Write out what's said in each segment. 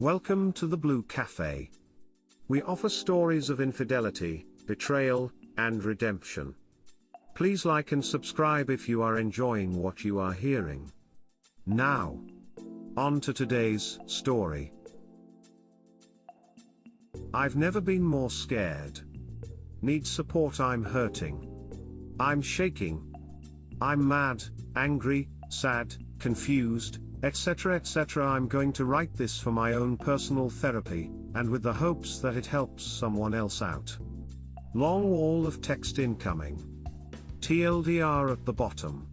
Welcome to the Blue Cafe. We offer stories of infidelity, betrayal, and redemption. Please like and subscribe if you are enjoying what you are hearing. Now, on to today's story. I've never been more scared. Need support, I'm hurting. I'm shaking. I'm mad, angry, sad, confused, etc. etc. I'm going to write this for my own personal therapy, and with the hopes that it helps someone else out. Long wall of text incoming. TLDR at the bottom.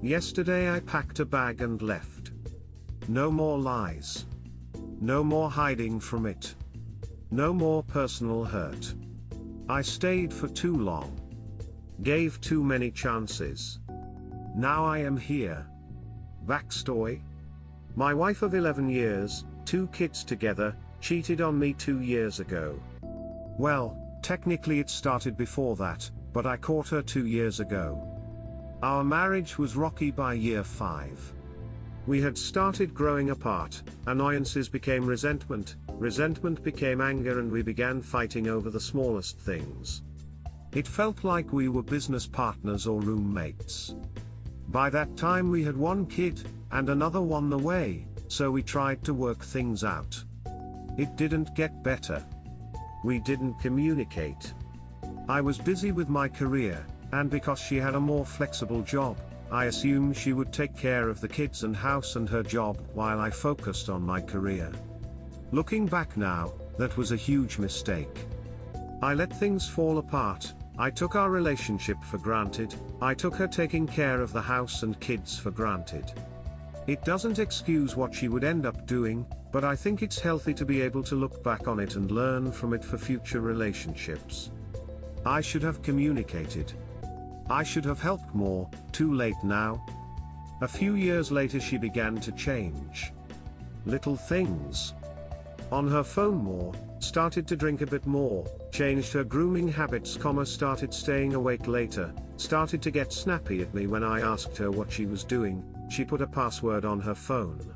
Yesterday I packed a bag and left. No more lies. No more hiding from it. No more personal hurt. I stayed for too long. Gave too many chances. Now I am here. Backstory. My wife of 11 years, 2 kids together, cheated on me 2 years ago. Well, technically it started before that, but I caught her 2 years ago. Our marriage was rocky by year 5. We had started growing apart, annoyances became resentment, resentment became anger, and we began fighting over the smallest things. It felt like we were business partners or roommates. By that time we had 1 kid, and another on the way, so we tried to work things out. It didn't get better. We didn't communicate. I was busy with my career, and because she had a more flexible job, I assumed she would take care of the kids and house and her job while I focused on my career. Looking back now, that was a huge mistake. I let things fall apart. I took our relationship for granted. I took her taking care of the house and kids for granted. It doesn't excuse what she would end up doing, but I think it's healthy to be able to look back on it and learn from it for future relationships. I should have communicated. I should have helped more. Too late now. A few years later she began to change. Little things. On her phone more, started to drink a bit more, changed her grooming habits, started staying awake later, started to get snappy at me when I asked her what she was doing. She put a password on her phone.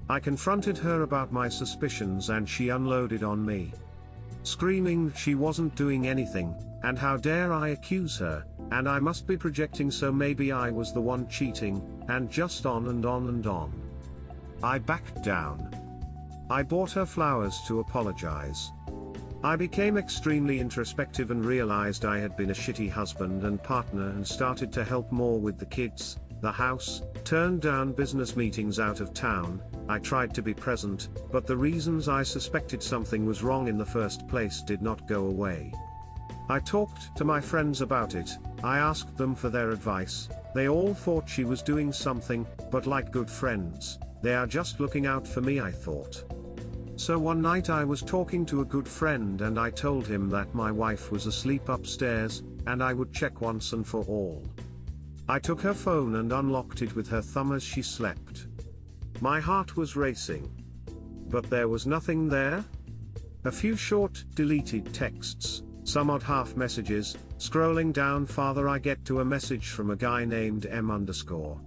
I confronted her about my suspicions and she unloaded on me. Screaming she wasn't doing anything, and how dare I accuse her, and I must be projecting, so maybe I was the one cheating, and just on and on and on. I backed down. I bought her flowers to apologize. I became extremely introspective and realized I had been a shitty husband and partner, and started to help more with the kids, the house, turned down business meetings out of town. I tried to be present, but the reasons I suspected something was wrong in the first place did not go away. I talked to my friends about it. I asked them for their advice. They all thought she was doing something, but like good friends, they are just looking out for me, I thought. So one night I was talking to a good friend and I told him that my wife was asleep upstairs, and I would check once and for all. I took her phone and unlocked it with her thumb as she slept. My heart was racing. But there was nothing there. A few short, deleted texts, some odd half messages. Scrolling down farther I get to a message from a guy named M_.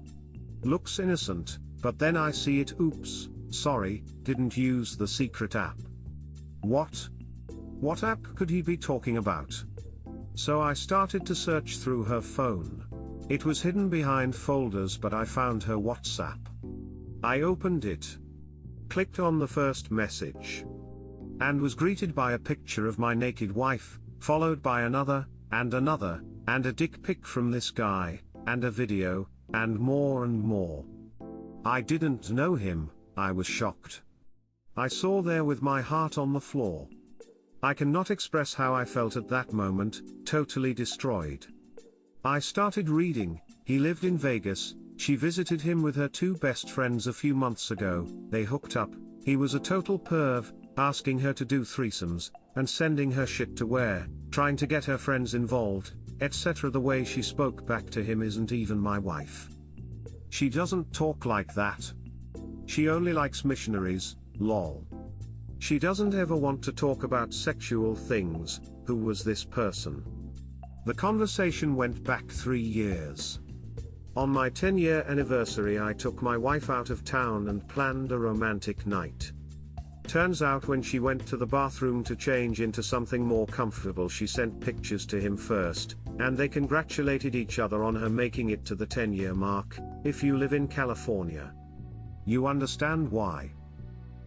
Looks innocent, but then I see it. Oops, sorry, didn't use the secret app. What? What app could he be talking about? So I started to search through her phone. It was hidden behind folders, but I found her WhatsApp. I opened it. Clicked on the first message. And was greeted by a picture of my naked wife, followed by another, and another, and a dick pic from this guy, and a video, and more and more. I didn't know him. I was shocked. I saw there with my heart on the floor. I cannot express how I felt at that moment, totally destroyed. I started reading. He lived in Vegas. She visited him with her 2 best friends a few months ago. They hooked up. He was a total perv, asking her to do threesomes, and sending her shit to wear, trying to get her friends involved, etc. The way she spoke back to him isn't even my wife. She doesn't talk like that. She only likes missionaries, lol. She doesn't ever want to talk about sexual things. Who was this person? The conversation went back 3 years. On my 10-year anniversary I took my wife out of town and planned a romantic night. Turns out when she went to the bathroom to change into something more comfortable, she sent pictures to him first, and they congratulated each other on her making it to the 10-year mark. If you live in California, you understand why.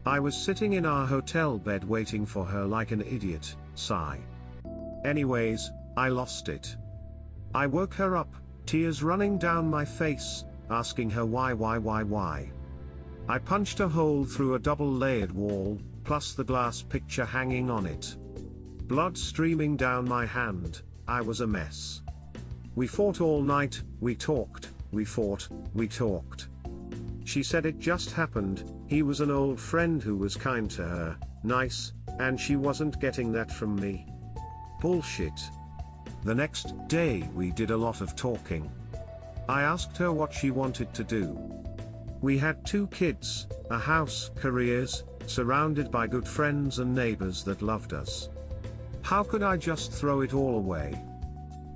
I was sitting in our hotel bed waiting for her like an idiot, sigh. Anyways, I lost it. I woke her up, tears running down my face, asking her why. I punched a hole through a double-layered wall, plus the glass picture hanging on it. Blood streaming down my hand. I was a mess. We fought all night, we talked, we fought, we talked. She said it just happened, he was an old friend who was kind to her, nice, and she wasn't getting that from me. Bullshit. The next day we did a lot of talking. I asked her what she wanted to do. We had 2 kids, a house, careers, surrounded by good friends and neighbors that loved us. How could I just throw it all away?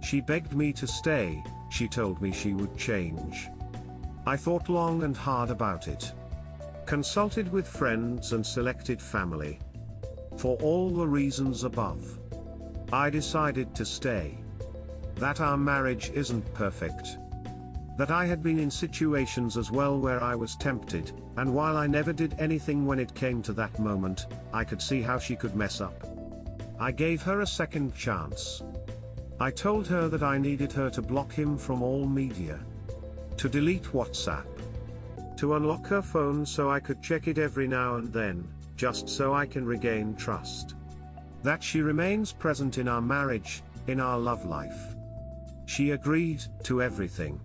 She begged me to stay, she told me she would change. I thought long and hard about it. Consulted with friends and selected family. For all the reasons above, I decided to stay. That our marriage isn't perfect. That I had been in situations as well where I was tempted, and while I never did anything when it came to that moment, I could see how she could mess up. I gave her a second chance. I told her that I needed her to block him from all media. To delete WhatsApp. To unlock her phone so I could check it every now and then, just so I can regain trust. That she remains present in our marriage, in our love life. She agreed to everything.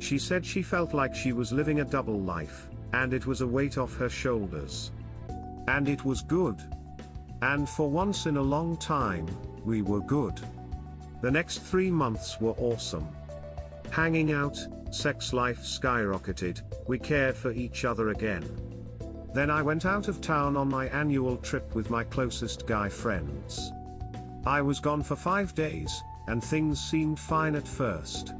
She said she felt like she was living a double life, and it was a weight off her shoulders. And it was good. And for once in a long time, we were good. The next 3 months were awesome. Hanging out, sex life skyrocketed, we cared for each other again. Then I went out of town on my annual trip with my closest guy friends. I was gone for 5 days, and things seemed fine at first.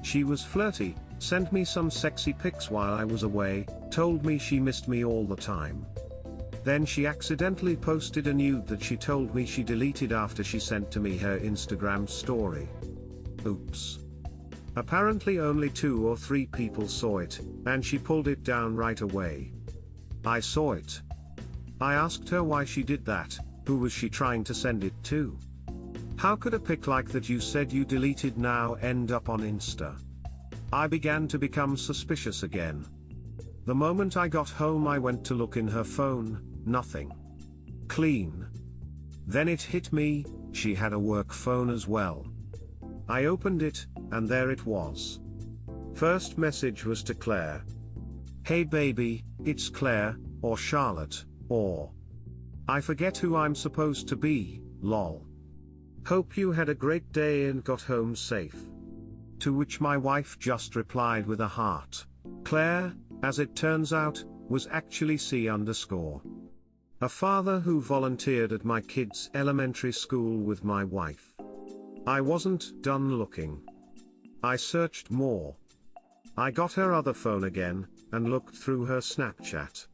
She was flirty, sent me some sexy pics while I was away, told me she missed me all the time. Then she accidentally posted a nude that she told me she deleted after she sent to me her Instagram story. Oops. Apparently only 2 or 3 people saw it, and she pulled it down right away. I saw it. I asked her why she did that, who was she trying to send it to? How could a pic like that you said you deleted now end up on Insta? I began to become suspicious again. The moment I got home I went to look in her phone, nothing. Clean. Then it hit me, she had a work phone as well. I opened it, and there it was. First message was to Claire. Hey baby, it's Claire, or Charlotte, or I forget who I'm supposed to be, lol. Hope you had a great day and got home safe. To which my wife just replied with a heart. Claire, as it turns out, was actually C_. A father who volunteered at my kids' elementary school with my wife. I wasn't done looking. I searched more. I got her other phone again, and looked through her Snapchat.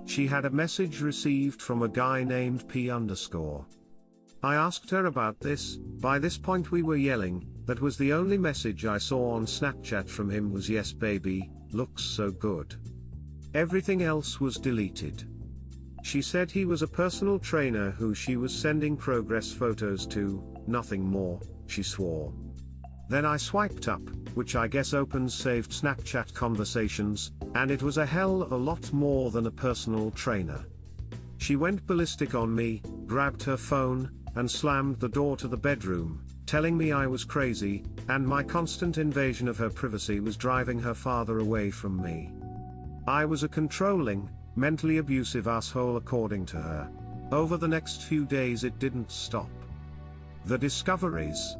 She had a message received from a guy named P_. I asked her about this. By this point we were yelling. That was the only message I saw on Snapchat from him was yes baby, looks so good. Everything else was deleted. She said he was a personal trainer who she was sending progress photos to, nothing more, she swore. Then I swiped up, which I guess opens saved Snapchat conversations, and it was a hell of a lot more than a personal trainer. She went ballistic on me, grabbed her phone, and slammed the door to the bedroom, telling me I was crazy, and my constant invasion of her privacy was driving her father away from me. I was a controlling, mentally abusive asshole according to her. Over the next few days it didn't stop. The discoveries.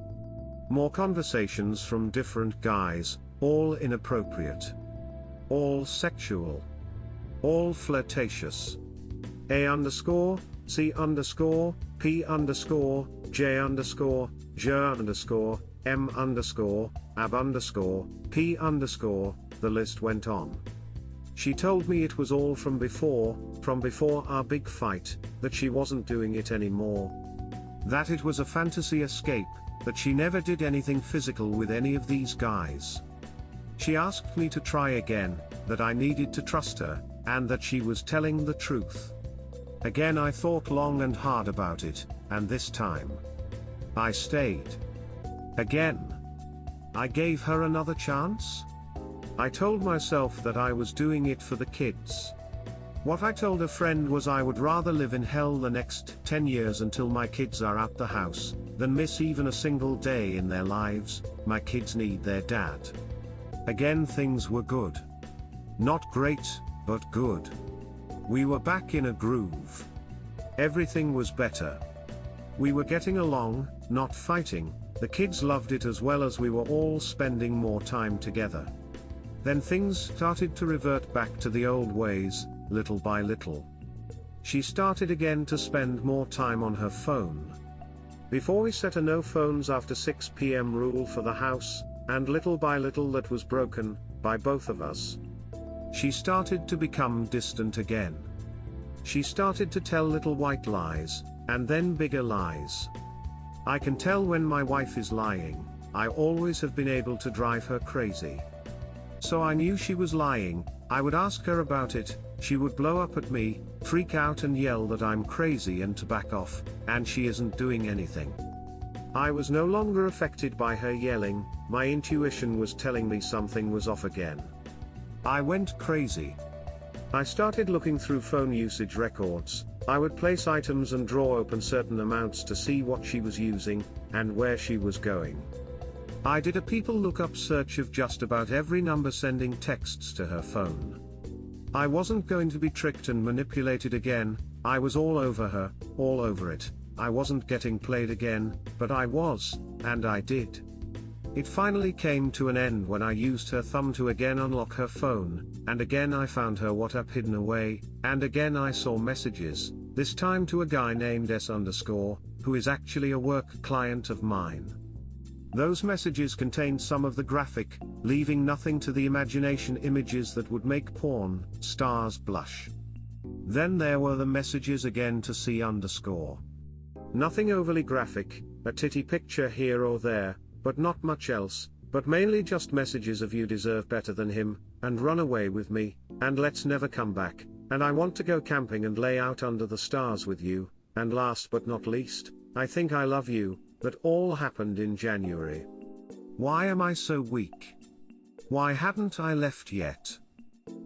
More conversations from different guys, all inappropriate. All sexual. All flirtatious. A_, C_, P_, J_, J_, M_, ab_, P_, the list went on. She told me it was all from before our big fight, that she wasn't doing it anymore. That it was a fantasy escape, that she never did anything physical with any of these guys. She asked me to try again, that I needed to trust her, and that she was telling the truth. Again I thought long and hard about it, and this time I stayed. Again, I gave her another chance. I told myself that I was doing it for the kids. What I told a friend was I would rather live in hell the next 10 years until my kids are out the house, than miss even a single day in their lives. My kids need their dad. Again things were good. Not great, but good. We were back in a groove. Everything was better. We were getting along, not fighting. The kids loved it as well as we were all spending more time together. Then things started to revert back to the old ways, little by little. She started again to spend more time on her phone. Before we set a no phones after 6 p.m. rule for the house, and little by little that was broken, by both of us. She started to become distant again. She started to tell little white lies, and then bigger lies. I can tell when my wife is lying. I always have been able to drive her crazy. So I knew she was lying. I would ask her about it, she would blow up at me, freak out and yell that I'm crazy and to back off, and she isn't doing anything. I was no longer affected by her yelling, my intuition was telling me something was off again. I went crazy. I started looking through phone usage records. I would place items and draw open certain amounts to see what she was using, and where she was going. I did a people lookup search of just about every number sending texts to her phone. I wasn't going to be tricked and manipulated again. I was all over her, all over it. I wasn't getting played again, but I was, and I did. It finally came to an end when I used her thumb to again unlock her phone, and again I found her WhatsApp hidden away, and again I saw messages, this time to a guy named S_, who is actually a work client of mine. Those messages contained some of the graphic, leaving nothing to the imagination, images that would make porn stars blush. Then there were the messages again to C_. Nothing overly graphic, a titty picture here or there, but not much else, but mainly just messages of you deserve better than him, and run away with me, and let's never come back, and I want to go camping and lay out under the stars with you, and last but not least, I think I love you. That all happened in January. Why am I so weak? Why hadn't I left yet?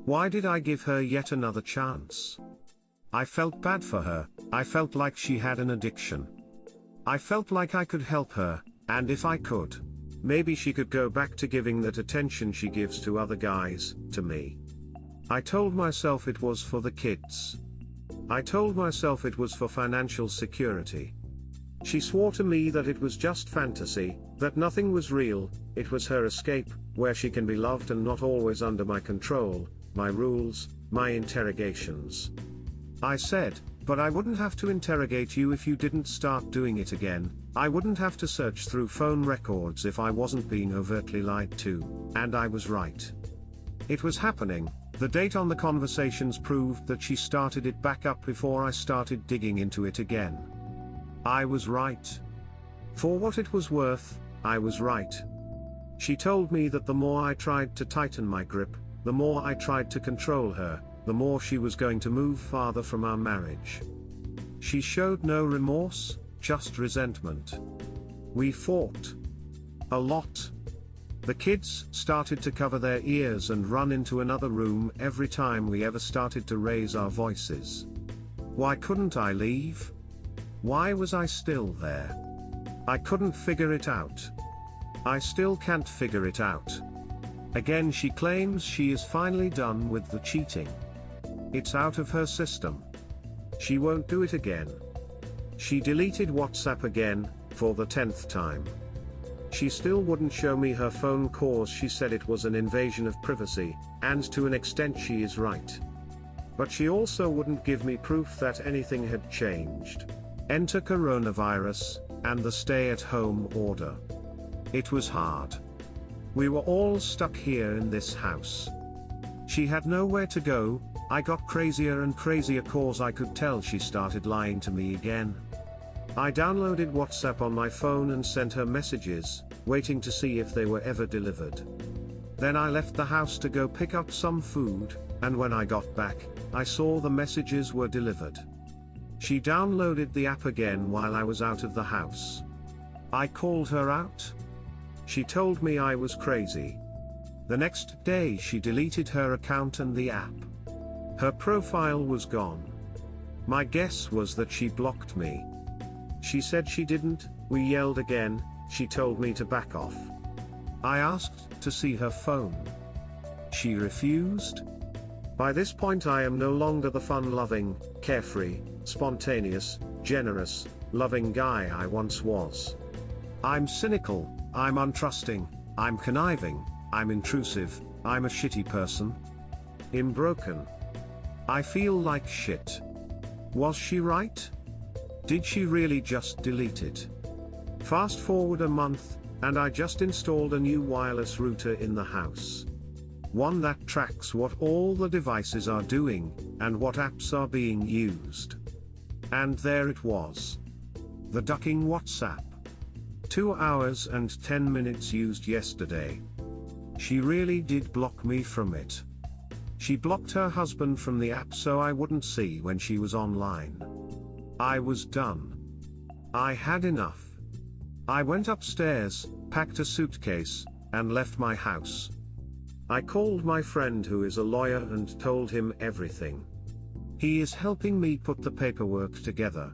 Why did I give her yet another chance? I felt bad for her. I felt like she had an addiction. I felt like I could help her, and if I could, maybe she could go back to giving that attention she gives to other guys, to me. I told myself it was for the kids. I told myself it was for financial security. She swore to me that it was just fantasy, that nothing was real, it was her escape, where she can be loved and not always under my control, my rules, my interrogations. I said, but I wouldn't have to interrogate you if you didn't start doing it again. I wouldn't have to search through phone records if I wasn't being overtly lied to, and I was right. It was happening. The date on the conversations proved that she started it back up before I started digging into it again. I was right. For what it was worth, I was right. She told me that the more I tried to tighten my grip, the more I tried to control her, the more she was going to move farther from our marriage. She showed no remorse, just resentment. We fought. A lot. The kids started to cover their ears and run into another room every time we ever started to raise our voices. Why couldn't I leave? Why was I still there? I couldn't figure it out. I still can't figure it out. Again she claims she is finally done with the cheating. It's out of her system. She won't do it again. She deleted WhatsApp again, for the 10th time. She still wouldn't show me her phone cause she said it was an invasion of privacy, and to an extent she is right. But she also wouldn't give me proof that anything had changed. Enter coronavirus, and the stay-at-home order. It was hard. We were all stuck here in this house. She had nowhere to go. I got crazier and crazier cause I could tell she started lying to me again. I downloaded WhatsApp on my phone and sent her messages, waiting to see if they were ever delivered. Then I left the house to go pick up some food, and when I got back, I saw the messages were delivered. She downloaded the app again while I was out of the house. I called her out. She told me I was crazy. The next day she deleted her account and the app. Her profile was gone. My guess was that she blocked me. She said she didn't. We yelled again. She told me to back off. I asked to see her phone. She refused. By this point I am no longer the fun-loving, carefree, spontaneous, generous, loving guy I once was. I'm cynical, I'm untrusting, I'm conniving, I'm intrusive, I'm a shitty person. I'm broken. I feel like shit. Was she right? Did she really just delete it? Fast forward a month, and I just installed a new wireless router in the house. One that tracks what all the devices are doing, and what apps are being used. And there it was. The ducking WhatsApp. 2 hours and 10 minutes used yesterday. She really did block me from it. She blocked her husband from the app so I wouldn't see when she was online. I was done. I had enough. I went upstairs, packed a suitcase, and left my house. I called my friend who is a lawyer and told him everything. He is helping me put the paperwork together.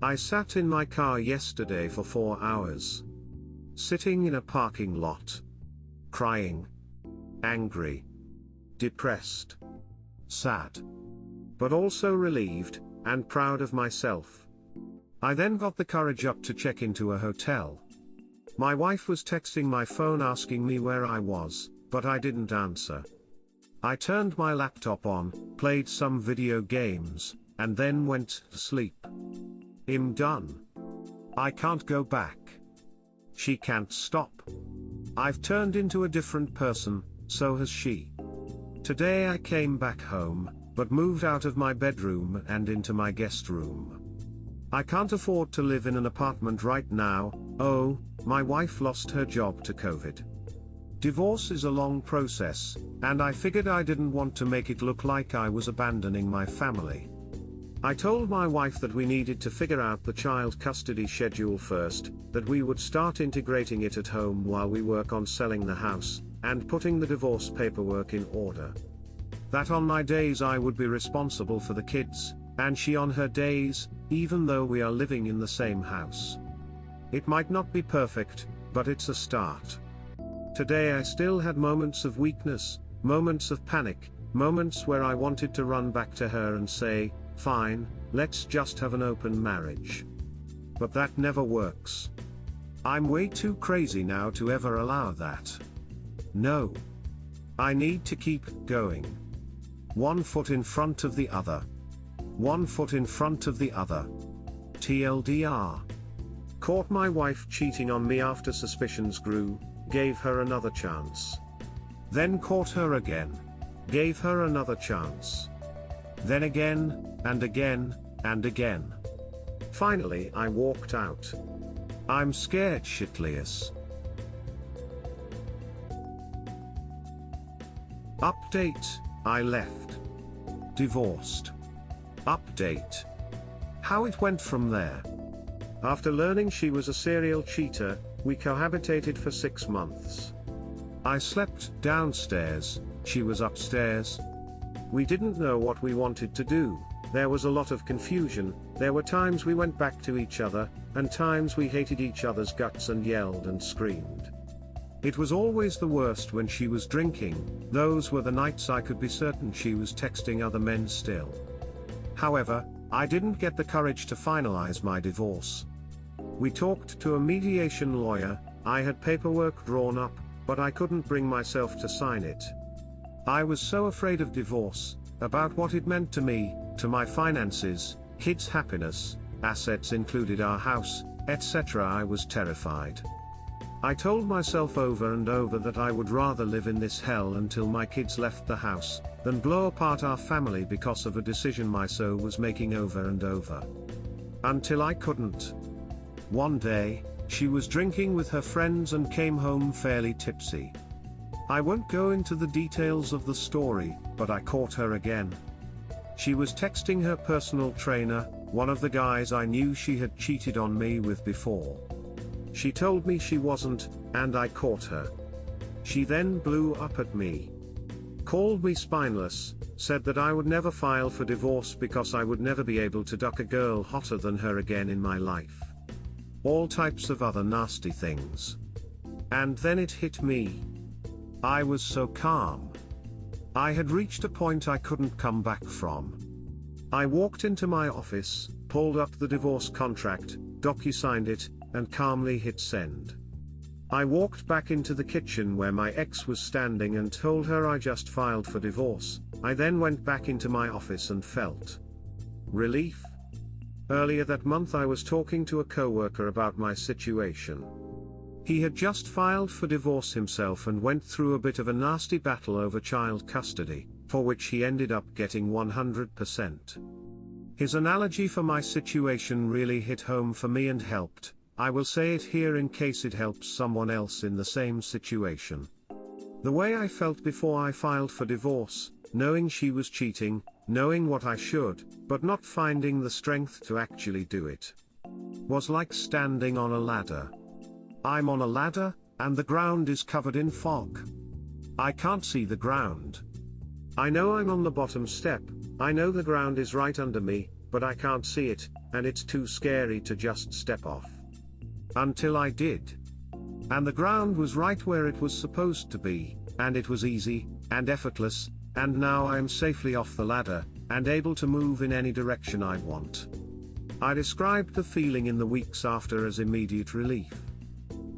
I sat in my car yesterday for 4 hours. Sitting in a parking lot. Crying. Angry. Depressed. Sad. But also relieved, and proud of myself. I then got the courage up to check into a hotel. My wife was texting my phone asking me where I was, but I didn't answer. I turned my laptop on, played some video games, and then went to sleep. I'm done. I can't go back. She can't stop. I've turned into a different person, so has she. Today I came back home, but moved out of my bedroom and into my guest room. I can't afford to live in an apartment right now. Oh, my wife lost her job to COVID. Divorce is a long process, and I figured I didn't want to make it look like I was abandoning my family. I told my wife that we needed to figure out the child custody schedule first, that we would start integrating it at home while we work on selling the house, and putting the divorce paperwork in order. That on my days I would be responsible for the kids, and she on her days, even though we are living in the same house. It might not be perfect, but it's a start. Today I still had moments of weakness, moments of panic, moments where I wanted to run back to her and say, fine, let's just have an open marriage. But that never works. I'm way too crazy now to ever allow that. No. I need to keep going. 1 foot in front of the other. 1 foot in front of the other. TLDR. Caught my wife cheating on me after suspicions grew, gave her another chance. Then caught her again. Gave her another chance. Then again, and again, and again. Finally I walked out. I'm scared shitless. Update, I left. Divorced. Update. How it went from there. After learning she was a serial cheater, we cohabitated for 6 months. I slept downstairs, she was upstairs. We didn't know what we wanted to do, there was a lot of confusion, there were times we went back to each other, and times we hated each other's guts and yelled and screamed. It was always the worst when she was drinking, those were the nights I could be certain she was texting other men still. However, I didn't get the courage to finalize my divorce. We talked to a mediation lawyer, I had paperwork drawn up, but I couldn't bring myself to sign it. I was so afraid of divorce, about what it meant to me, to my finances, kids' happiness, assets included our house, etc. I was terrified. I told myself over and over that I would rather live in this hell until my kids left the house, than blow apart our family because of a decision my soul was making over and over. Until I couldn't. One day, she was drinking with her friends and came home fairly tipsy. I won't go into the details of the story, but I caught her again. She was texting her personal trainer, one of the guys I knew she had cheated on me with before. She told me she wasn't, and I caught her. She then blew up at me. Called me spineless, said that I would never file for divorce because I would never be able to duck a girl hotter than her again in my life. All types of other nasty things. And then it hit me. I was so calm. I had reached a point I couldn't come back from. I walked into my office, pulled up the divorce contract, docu-signed it, and calmly hit send. I walked back into the kitchen where my ex was standing and told her I just filed for divorce. I then went back into my office and felt relief. Earlier that month I was talking to a coworker about my situation. He had just filed for divorce himself and went through a bit of a nasty battle over child custody, for which he ended up getting 100%. His analogy for my situation really hit home for me and helped. I will say it here in case it helps someone else in the same situation. The way I felt before I filed for divorce, knowing she was cheating, knowing what I should, but not finding the strength to actually do it, was like standing on a ladder. I'm on a ladder, and the ground is covered in fog. I can't see the ground. I know I'm on the bottom step, I know the ground is right under me, but I can't see it, and it's too scary to just step off. Until I did. And the ground was right where it was supposed to be, and it was easy, and effortless, and now I am safely off the ladder, and able to move in any direction I want. I described the feeling in the weeks after as immediate relief.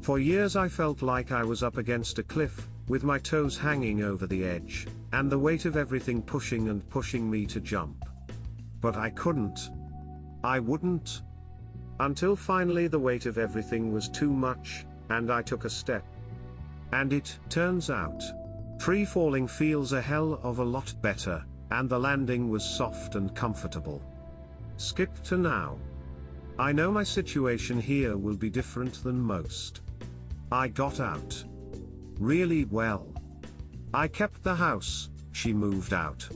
For years I felt like I was up against a cliff, with my toes hanging over the edge, and the weight of everything pushing and pushing me to jump. But I couldn't. I wouldn't. Until finally the weight of everything was too much, and I took a step. And it turns out, free falling feels a hell of a lot better, and the landing was soft and comfortable. Skip to now. I know my situation here will be different than most. I got out. Really well. I kept the house, she moved out.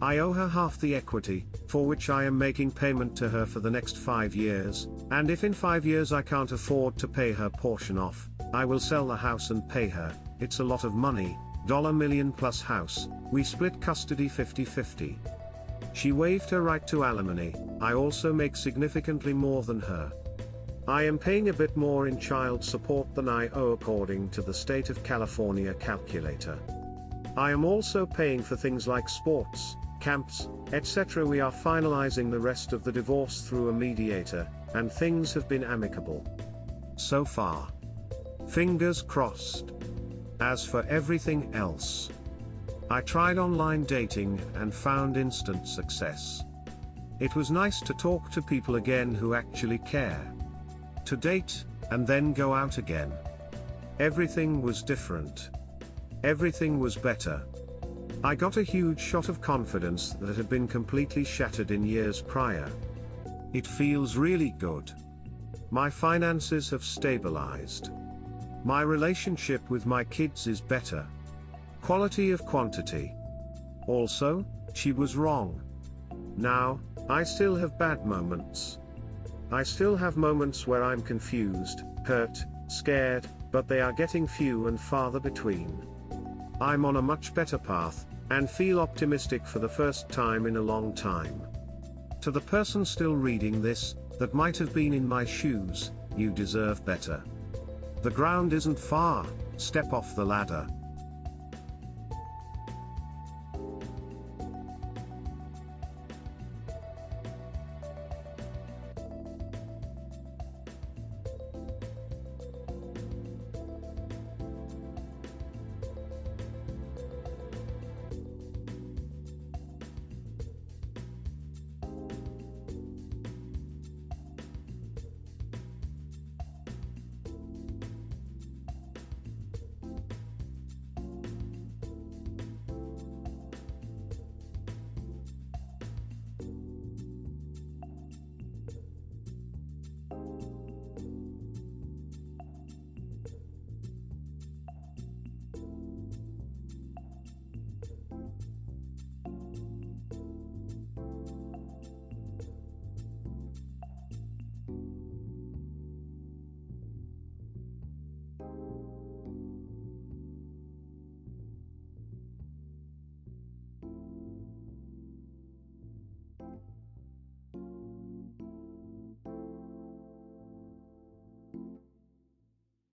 I owe her half the equity, for which I am making payment to her for the next 5 years, and if in 5 years I can't afford to pay her portion off, I will sell the house and pay her. It's a lot of money, $1 million plus house, we split custody 50-50. She waived her right to alimony. I also make significantly more than her. I am paying a bit more in child support than I owe according to the state of California calculator. I am also paying for things like sports, camps, etc. We are finalizing the rest of the divorce through a mediator, and things have been amicable so far. Fingers crossed. As for everything else, I tried online dating and found instant success. It was nice to talk to people again who actually care. To date, and then go out again. Everything was different. Everything was better. I got a huge shot of confidence that had been completely shattered in years prior. It feels really good. My finances have stabilized. My relationship with my kids is better. Quality of quantity. Also, she was wrong. Now, I still have bad moments. I still have moments where I'm confused, hurt, scared, but they are getting few and farther between. I'm on a much better path, and feel optimistic for the first time in a long time. To the person still reading this, that might have been in my shoes, you deserve better. The ground isn't far, step off the ladder.